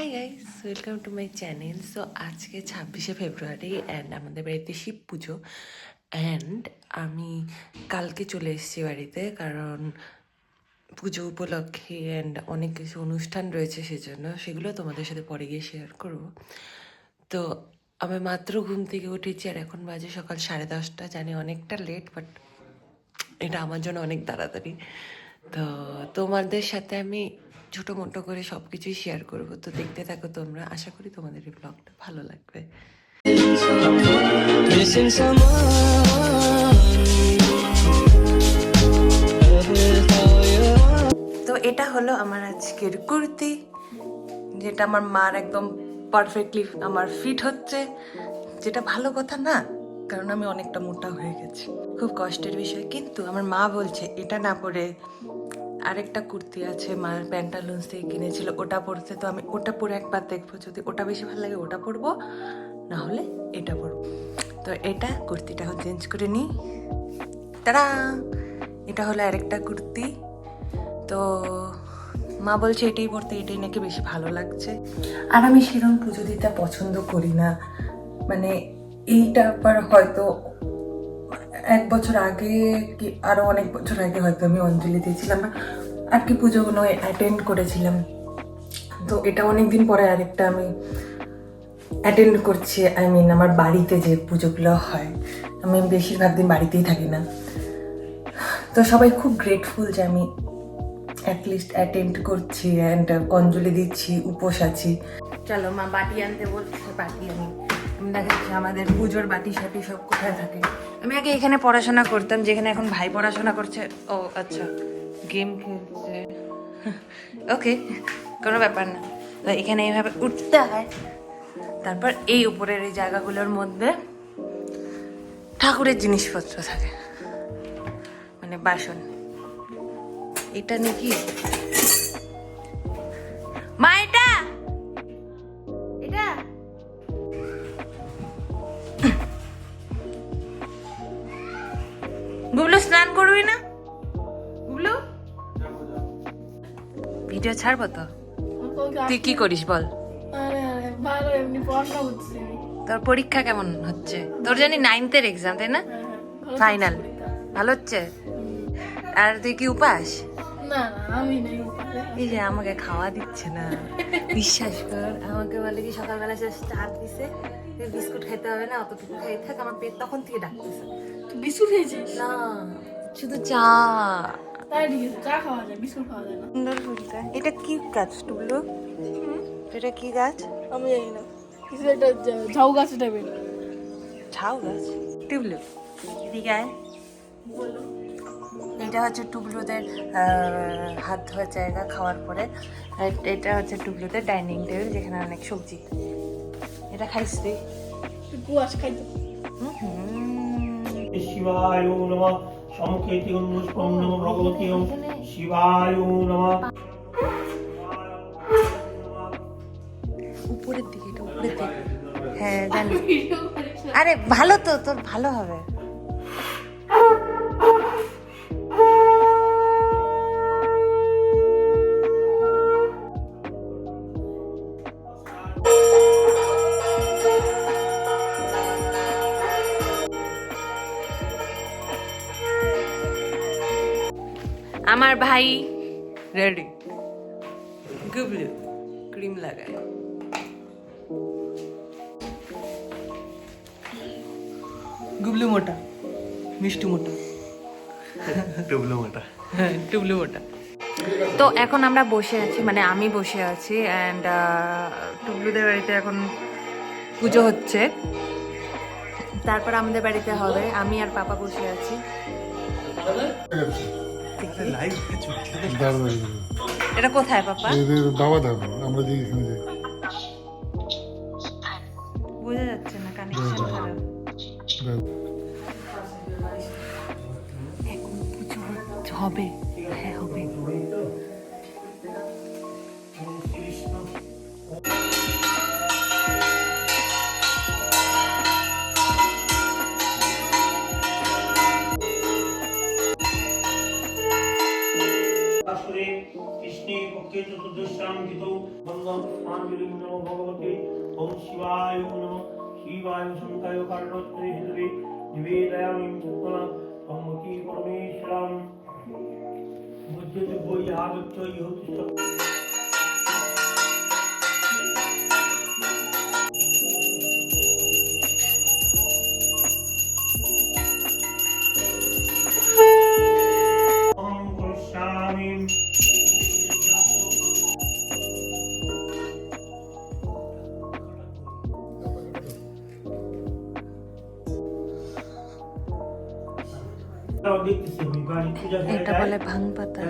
Hi guys, welcome to my channel. So আজকে 26শে ফেব্রুয়ারি and আমাদের বাড়িতে শিব পুজো। অ্যান্ড আমি কালকে চলে এসেছি বাড়িতে, কারণ পুজো উপলক্ষে অ্যান্ড অনেক কিছু অনুষ্ঠান রয়েছে, সেজন্য সেগুলো তোমাদের সাথে পরে গিয়ে শেয়ার করব। তো আমি মাত্র ঘুম থেকে উঠেছি আর এখন বাজে সকাল 10:30। জানি অনেকটা লেট, বাট এটা আমার জন্য অনেক তাড়াতাড়ি। তো তোমাদের সাথে আমি ছোটো মোটো করে সব কিছুই শেয়ার করবো, তো দেখতে থাকো তোমরা। আশা করি তোমাদের এই ব্লগটা ভালো লাগবে। তো এটা হলো আমার আজকের কুর্তি, যেটা আমার মার একদম পারফেক্টলি আমার ফিট হচ্ছে, যেটা ভালো কথা না, কারণ আমি অনেকটা মোটা হয়ে গেছি। খুব কষ্টের বিষয়, কিন্তু আমার মা বলছে এটা না পরে আরেকটা কুর্তি আছে, মার প্যান্টালুন্স থেকে কিনেছিল, ওটা পরতে। তো আমি ওটা পরে একবার দেখবো, যদি ওটা বেশি ভালো লাগে ওটা পরবো, না হলে এটা পরবো। তো এটা কুর্তিটা চেঞ্জ করে নিই। তারা এটা হলো আরেকটা কুর্তি। তো মা বলছে এটাই পরতে, এটাই নাকি বেশি ভালো লাগছে। আর আমি সেরকম পুজো দিতে পছন্দ করি না, মানে এইটা আবার হয়তো 1 বছর আগে কি আরো অনেক বছর আগে হয়তো আমি অঞ্জলি দিয়েছিলাম আর কি, পুজোগুলো অ্যাটেন্ড করেছিলাম। তো এটা অনেকদিন পরে আরেকটা আমি অ্যাটেন্ড করছি। আমার বাড়িতে যে পুজোগুলো হয়, আমি বেশিরভাগ দিন বাড়িতেই থাকি না। তো সবাই খুব গ্রেটফুল যে আমি অ্যাটলিস্ট অ্যাটেন্ড করছি অ্যান্ড অঞ্জলি দিচ্ছি, উপোস আছি। চলো, মা বাটি আনতে বলছে, বাটি আমি দেখাচ্ছি আমাদের পুজোর বাটি সাটি সব কোথায় থাকে। আমি আগে এখানে পড়াশোনা করতাম, যেখানে এখন ভাই পড়াশোনা করছে। ও আচ্ছা, গেম খেলছে, ওকে, কোনো ব্যাপার না। তো এখানে এইভাবে উঠতে হয়, তারপর এই উপরের এই জায়গাগুলোর মধ্যে ঠাকুরের জিনিসপত্র থাকে, মানে বাসন। এটা নাকি মা, এটা এটা গুবলু স্নান করবি না? গুবলু ভিডিও ছাড়বো তো, তুই কি করিস বল? তোর পরীক্ষা কেমন হচ্ছে? তোর জানি 9th-এর এক্সাম, তাই না? ফাইনাল ভালো হচ্ছে? আর তুই কি উপাস? এই যে আমাকে খাওয়া দিচ্ছে না, বিশ্বাস কর। আমাকে বলে কি সকালবেলা সে চা দিছে, বিস্কুট খেতে হবে না, অতটুকু খাই থাক, আমার পেট তখন থেকে ডাকতেছে। বিস্কুট খেয়েছিস? না, শুধু চা। তাই ঠিক আছে, চা খাওয়া যায়, বিস্কুট খাওয়া যায় না। সুন্দর ফুলটা। এটা কি গাছ টুবলু? এটা কি গাছ? আমি জানি না, কিছু একটা ঝাউ গাছ টাইপের। ঝাউ গাছ? টুবলু এদিকে আয়। এটা হচ্ছে টুবলুদের হাত ধোয়ার জায়গা খাওয়ার পরে। এটা হচ্ছে টুবলুদের ডাইনিং টেবিল, যেখানে অনেক সবজি। এটা খাইস তুই? কুয়াশ খাইতে। শিবায় নমঃ সমকেতি পুষ্পং নমঃ ভগবতী শিবায় নমঃ। উপরের দিকে, এটা উপরের দিকে। হ্যাঁ জানি। আরে ভালো তো, তোর ভালো হবে। আমার ভাই রেডি, গুবলু ক্রিম লাগায়। গুবলু মোটা, মিষ্টি মোটা, টুবলু মোটা। হ্যাঁ টুবলু মোটা। তো এখন আমরা বসে আছি, মানে আমি বসে আছি, অ্যান্ড টুবলুদের বাড়িতে এখন পুজো হচ্ছে, তারপর আমাদের বাড়িতে হবে। আমি আর পাপা বসে আছি। এটা কোথায় পাপা? দাওয়া দেবো আমরা যে এখানে যাই। বোঝা যাচ্ছে না, কানেকশন খারাপ। এখন পুজো হবে, হ্যাঁ হবে। কৃষ্ণে পক্ষে চতুর্দশাং গীত বন্দন পুষ্পাঞ্জলি নমো ভগবতে ওম শিবায় নমঃ শিবায় শঙ্কায় কারণোত্তরে হিতবে নিবেদয়ামি পুষ্পনা সম্মতি পরমেশ্বরম বুদ্ধি বই আগচ্ছ ইহতিষ্ঠ অহং করস্যামি দেখতেছি আমি বাড়ি পূজা করে এটা বলে ভাং পাতা,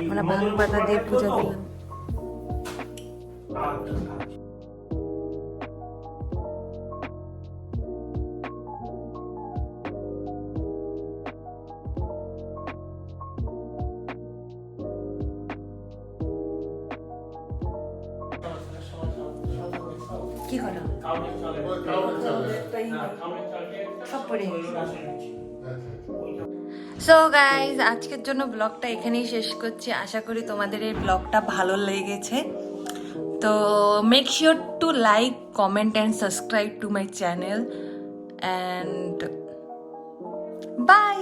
আমরা ভাং পাতা দিয়ে পূজা দিলাম। কি হলো? সব পড়ে গেছে। সো গাইজ, আজকের জন্য ব্লগটা এখানেই শেষ করছি। আশা করি তোমাদের এই ব্লগটা ভালো লেগেছে। তো make sure to like, comment and subscribe to my channel and by.